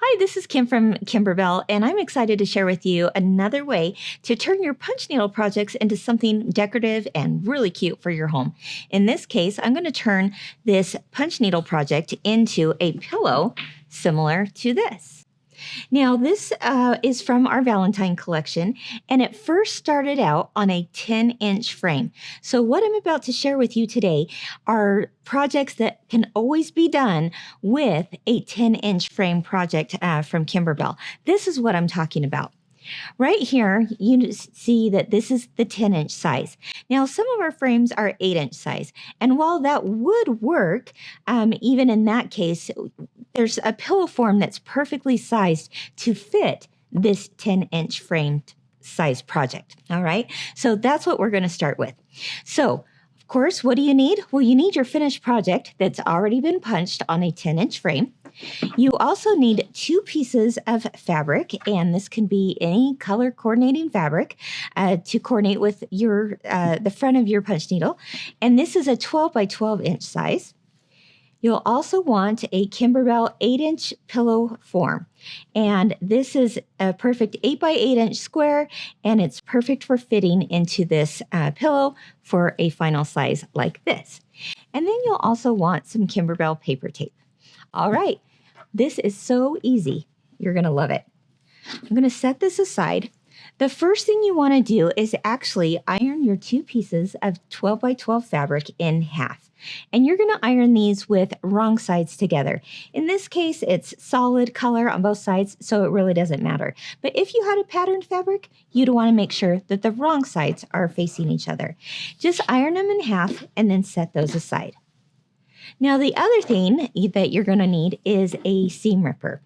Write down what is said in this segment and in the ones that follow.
Hi, this is Kim from Kimberbell, and I'm excited to share with you another way to turn your punch needle projects into something decorative and really cute for your home. In this case, I'm going to turn this punch needle project into a pillow similar to this. Now, this is from our Valentine collection, and it first started out on a 10-inch frame. So what I'm about to share with you today are projects that can always be done with a 10-inch frame project from Kimberbell. This is what I'm talking about. Right here, you see that this is the 10-inch size. Now, some of our frames are 8-inch size, and while that would work, even in that case, there's a pillow form that's perfectly sized to fit this 10-inch framed size project, all right? So that's what we're going to start with. So, of course, what do you need? Well, you need your finished project that's already been punched on a 10-inch frame. You also need 2 pieces of fabric, and this can be any color coordinating fabric to coordinate with your the front of your punch needle. And this is a 12 by 12 inch size. You'll also want a Kimberbell 8-inch pillow form. And this is a perfect 8 by 8 inch square, and it's perfect for fitting into this pillow for a final size like this. And then you'll also want some Kimberbell paper tape. All right, this is so easy. You're going to love it. I'm going to set this aside. The first thing you want to do is actually iron your 2 pieces of 12 by 12 fabric in half. And you're going to iron these with wrong sides together. In this case, it's solid color on both sides, so it really doesn't matter. But if you had a patterned fabric, you'd want to make sure that the wrong sides are facing each other. Just iron them in half and then set those aside. Now, the other thing that you're going to need is a seam ripper.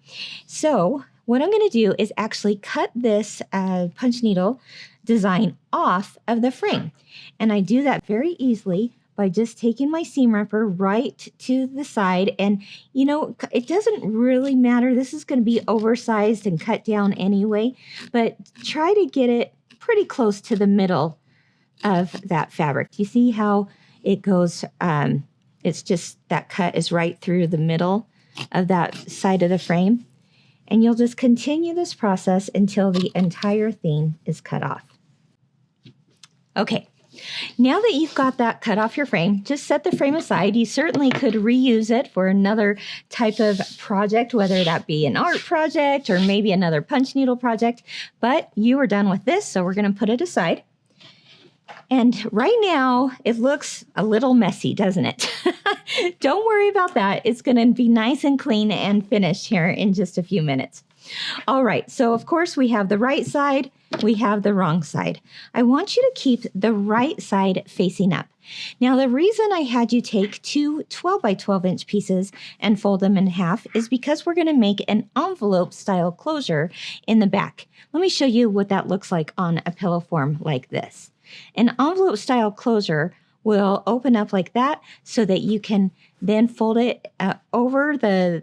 So what I'm going to do is actually cut this punch needle design off of the frame. And I do that very easily by just taking my seam ripper right to the side. And, you know, it doesn't really matter. This is going to be oversized and cut down anyway, but try to get it pretty close to the middle of that fabric. You see how it goes, it's just that cut is right through the middle of that side of the frame. And you'll just continue this process until the entire thing is cut off. Okay. Now that you've got that cut off your frame, just set the frame aside. You certainly could reuse it for another type of project, whether that be an art project or maybe another punch needle project, but you are done with this, so we're going to put it aside. And right now, it looks a little messy, doesn't it? Don't worry about that. It's going to be nice and clean and finished here in just a few minutes. All right, so of course we have the right side, we have the wrong side. I want you to keep the right side facing up. Now, the reason I had you take 2 12 by 12 inch pieces and fold them in half is because we're going to make an envelope style closure in the back. Let me show you what that looks like on a pillow form like this. An envelope style closure will open up like that so that you can then fold it over the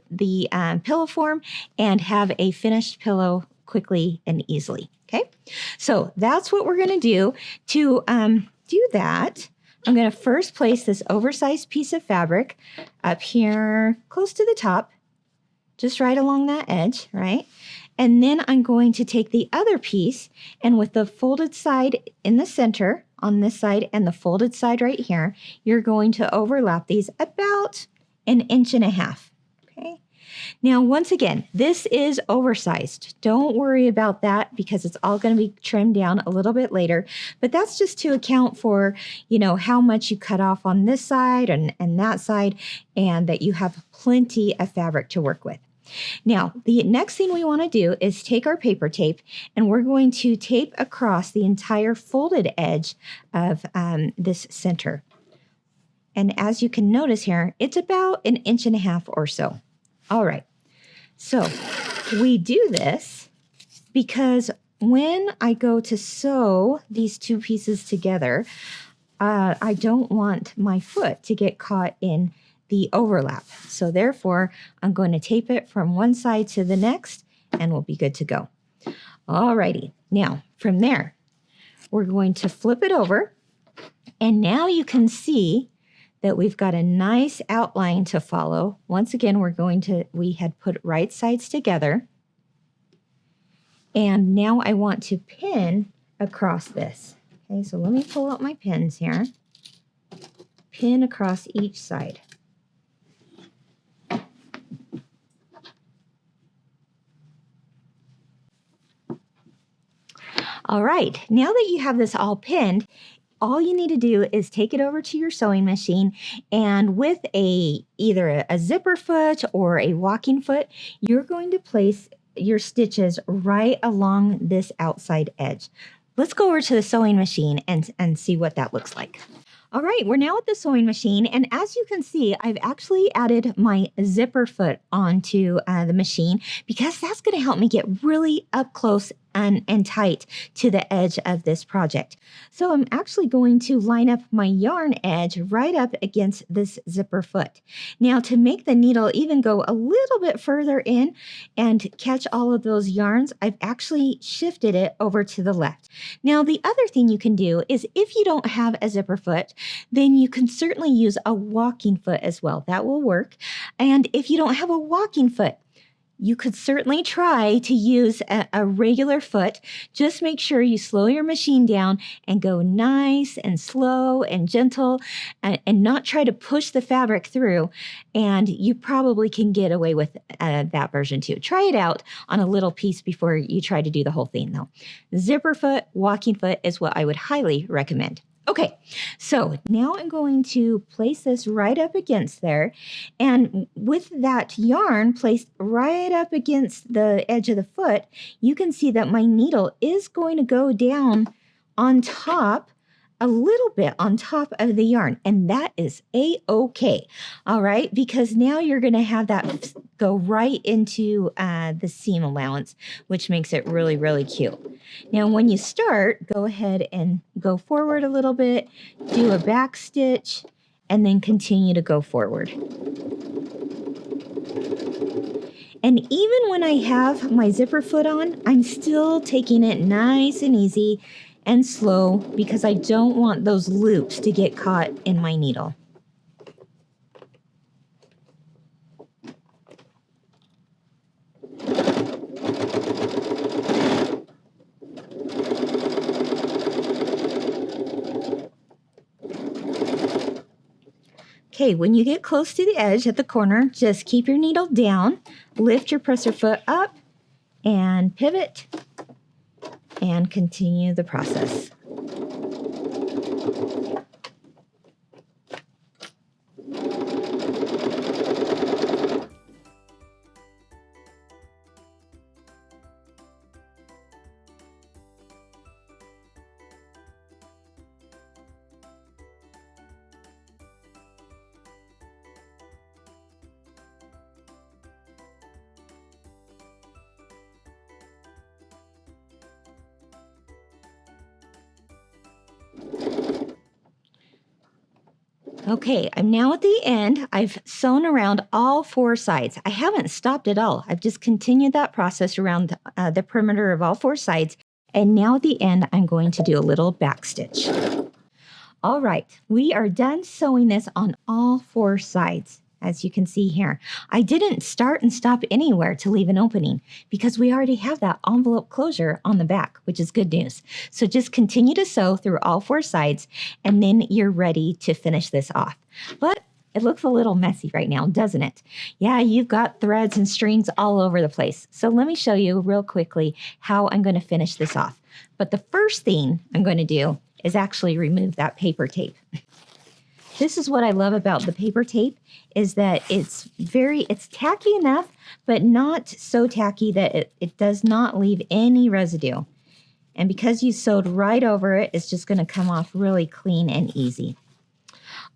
pillow form and have a finished pillow quickly and easily. Okay, so that's what we're going to do. To do that, I'm going to first place this oversized piece of fabric up here close to the top, just right along that edge, right? And then I'm going to take the other piece, and with the folded side in the center on this side and the folded side right here, you're going to overlap these about 1.5 inches. Okay. Now, once again, this is oversized. Don't worry about that because it's all going to be trimmed down a little bit later. But that's just to account for, you know, how much you cut off on this side and that side, and that you have plenty of fabric to work with. Now, the next thing we want to do is take our paper tape, and we're going to tape across the entire folded edge of this center. And as you can notice here, it's about 1.5 inches or so. All right, so we do this because when I go to sew these 2 pieces together, I don't want my foot to get caught in the overlap. So therefore, I'm going to tape it from one side to the next, and we'll be good to go. All righty. Now, from there, we're going to flip it over, and now you can see that we've got a nice outline to follow. Once again, we had put right sides together. And now I want to pin across this. Okay, so let me pull out my pins here. Pin across each side. All right, now that you have this all pinned, all you need to do is take it over to your sewing machine, and with either a zipper foot or a walking foot, you're going to place your stitches right along this outside edge. Let's go over to the sewing machine and see what that looks like. All right, we're now at the sewing machine, and as you can see, I've actually added my zipper foot onto the machine because that's going to help me get really up close and tight to the edge of this project. So I'm actually going to line up my yarn edge right up against this zipper foot. Now, to make the needle even go a little bit further in and catch all of those yarns, I've actually shifted it over to the left. Now, the other thing you can do is if you don't have a zipper foot, then you can certainly use a walking foot as well. That will work. And if you don't have a walking foot, you could certainly try to use a regular foot. Just make sure you slow your machine down and go nice and slow and gentle and not try to push the fabric through. And you probably can get away with that version too. Try it out on a little piece before you try to do the whole thing though. Zipper foot, walking foot is what I would highly recommend. Okay, so now I'm going to place this right up against there, and with that yarn placed right up against the edge of the foot, you can see that my needle is going to go down on top, a little bit on top of the yarn, and that is a-okay, all right, because now you're going to have that go right into the seam allowance, which makes it really, really cute. Now, when you start, go ahead and go forward a little bit, do a back stitch, and then continue to go forward. And even when I have my zipper foot on, I'm still taking it nice and easy and slow because I don't want those loops to get caught in my needle. Okay, when you get close to the edge at the corner, just keep your needle down, lift your presser foot up, and pivot, and continue the process. Okay, I'm now at the end. I've sewn around all four sides. I haven't stopped at all. I've just continued that process around the perimeter of all four sides. And now at the end, I'm going to do a little back stitch. All right, we are done sewing this on all four sides. As you can see here, I didn't start and stop anywhere to leave an opening because we already have that envelope closure on the back, which is good news. So just continue to sew through all four sides and then you're ready to finish this off. But it looks a little messy right now, doesn't it? Yeah, you've got threads and strings all over the place. So let me show you real quickly how I'm going to finish this off. But the first thing I'm going to do is actually remove that paper tape. This is what I love about the paper tape is that it's tacky enough, but not so tacky that it does not leave any residue. And because you sewed right over it, it's just going to come off really clean and easy.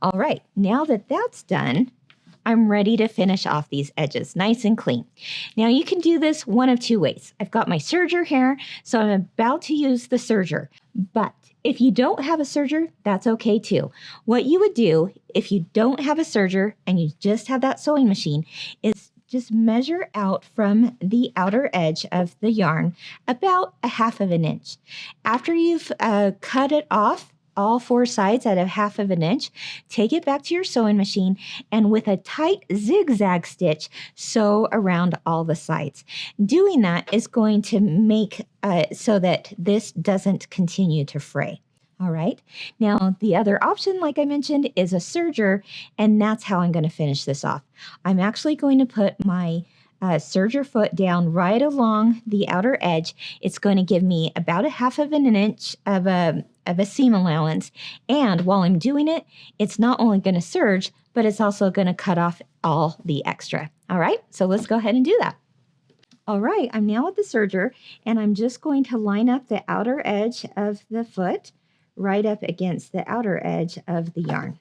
All right, now that that's done, I'm ready to finish off these edges nice and clean. Now you can do this one of two ways. I've got my serger here, so I'm about to use the serger, but if you don't have a serger, that's okay too. What you would do if you don't have a serger and you just have that sewing machine is just measure out from the outer edge of the yarn about 1/2 of an inch. After you've cut it off all 4 sides at a 1/2 inch. Take it back to your sewing machine and with a tight zigzag stitch, sew around all the sides. Doing that is going to make so that this doesn't continue to fray. All right. Now, the other option, like I mentioned, is a serger, and that's how I'm going to finish this off. I'm actually going to put my serger foot down right along the outer edge. It's going to give me about a 1/2 inch of a seam allowance. And while I'm doing it, it's not only going to serge, but it's also going to cut off all the extra. All right. So let's go ahead and do that. All right. I'm now at the serger, and I'm just going to line up the outer edge of the foot right up against the outer edge of the yarn.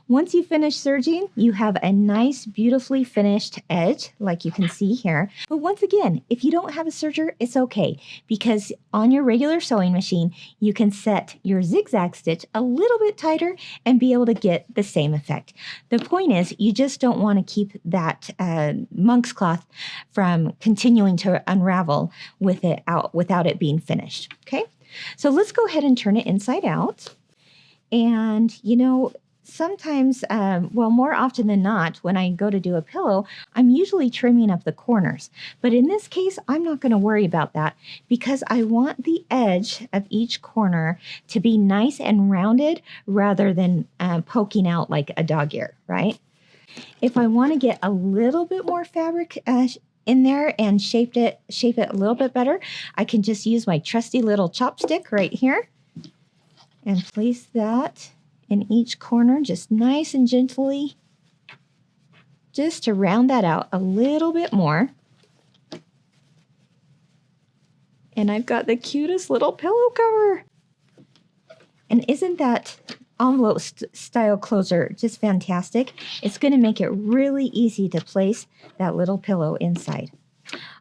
Once you finish serging, you have a nice, beautifully finished edge, like you can see here. But once again, if you don't have a serger, it's okay, because on your regular sewing machine, you can set your zigzag stitch a little bit tighter and be able to get the same effect. The point is, you just don't want to keep that monk's cloth from continuing to unravel with it out without it being finished, okay? So let's go ahead and turn it inside out. And, you know, sometimes, well, more often than not, when I go to do a pillow, I'm usually trimming up the corners. But in this case, I'm not going to worry about that because I want the edge of each corner to be nice and rounded rather than poking out like a dog ear, right? If I want to get a little bit more fabric in there and shape it a little bit better, I can just use my trusty little chopstick right here and place that in each corner, just nice and gently, just to round that out a little bit more. And I've got the cutest little pillow cover. And isn't that envelope style closer just fantastic? It's going to make it really easy to place that little pillow inside.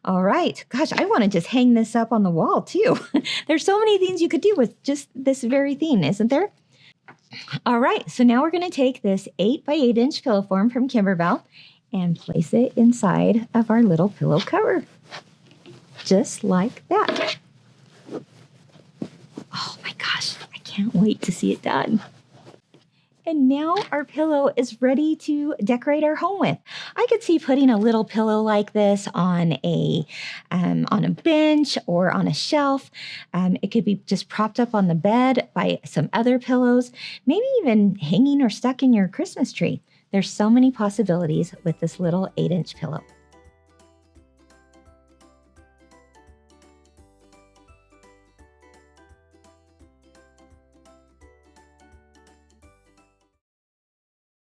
All right. Gosh, I want to just hang this up on the wall too. There's so many things you could do with just this very thing, isn't there? All right, so now we're going to take this 8 by 8 inch pillow form from Kimberbell and place it inside of our little pillow cover, just like that. Oh my gosh, I can't wait to see it done. And now our pillow is ready to decorate our home with. I could see putting a little pillow like this on a bench or on a shelf. It could be just propped up on the bed by some other pillows, maybe even hanging or stuck in your Christmas tree. There's so many possibilities with this little 8-inch pillow.